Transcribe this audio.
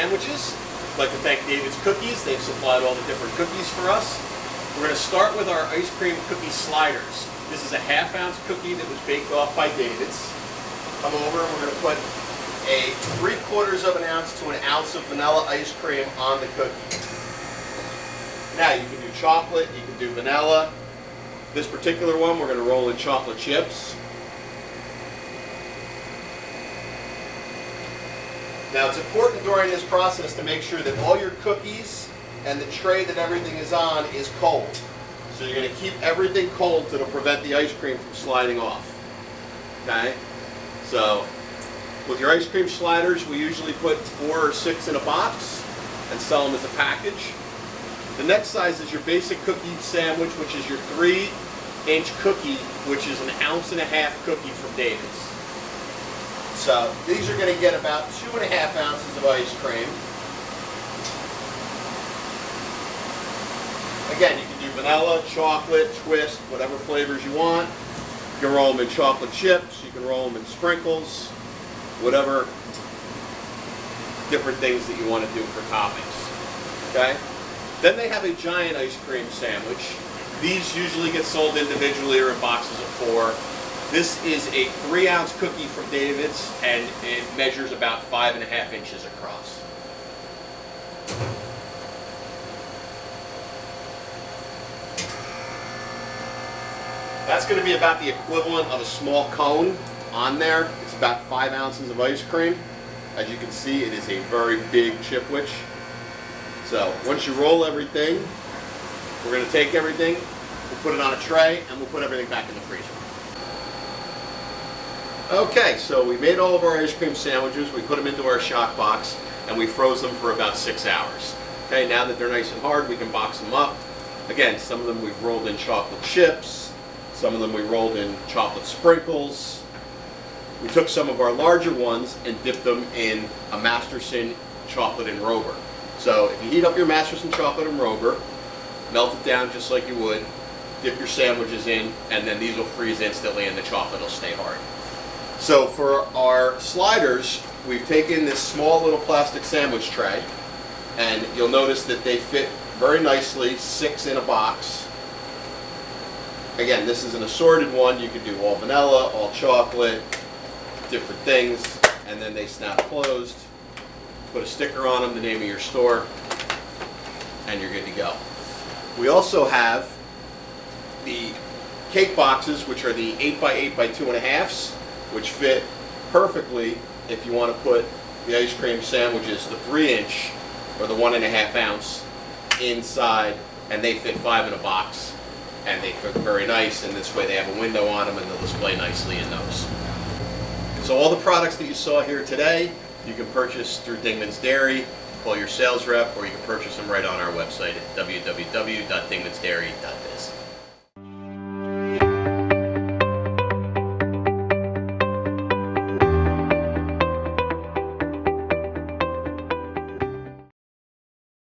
sandwiches. I'd like to thank David's Cookies. They've supplied all the different cookies for us. We're going to start with our ice cream cookie sliders. This is a ½ ounce cookie that was baked off by David's. Come over and we're going to put a 3/4 of an ounce to an ounce of vanilla ice cream on the cookie. Now you can do chocolate, you can do vanilla. This particular one we're going to roll in chocolate chips. Now it's important during this process to make sure that all your cookies and the tray that everything is on is cold. So you're going to keep everything cold so it'll prevent the ice cream from sliding off. Okay? So with your ice cream sliders, we usually put 4 or 6 in a box and sell them as a package. The next size is your basic cookie sandwich, which is your 3-inch cookie, which is an 1.5 ounce cookie from David's. So these are going to get about 2.5 ounces of ice cream. Again, you can do vanilla, chocolate, twist, whatever flavors you want. You can roll them in chocolate chips, you can roll them in sprinkles, whatever different things that you want to do for toppings. Okay? Then they have a giant ice cream sandwich. These usually get sold individually or in boxes of 4. This is a 3-ounce cookie from David's, and it measures about 5.5 inches across. That's going to be about the equivalent of a small cone on there. It's about 5 ounces of ice cream. As you can see, it is a very big Chipwich. So once you roll everything, we're going to take everything, we'll put it on a tray, and we'll put everything back in the freezer. Okay, so we made all of our ice cream sandwiches, we put them into our shock box, and we froze them for about 6 hours. Okay, now that they're nice and hard, we can box them up. Again, some of them we've rolled in chocolate chips, some of them we rolled in chocolate sprinkles. We took some of our larger ones and dipped them in a Masterson chocolate enrober. So if you heat up your Masterson chocolate enrober, melt it down just like you would, dip your sandwiches in, and then these will freeze instantly and the chocolate will stay hard. So for our sliders, we've taken this small little plastic sandwich tray, and you'll notice that they fit very nicely, 6 in a box. Again, this is an assorted one. You can do all vanilla, all chocolate, different things, and then they snap closed. Put a sticker on them, the name of your store, and you're good to go. We also have the cake boxes, which are the 8x8 by 2.5s, which fit perfectly if you want to put the ice cream sandwiches, the 3-inch or the 1.5 ounce inside, and they fit 5 in a box, and they fit very nice, and this way they have a window on them and they'll display nicely in those. So all the products that you saw here today, you can purchase through Dingman's Dairy, call your sales rep, or you can purchase them right on our website at www.dingmansdairy.biz.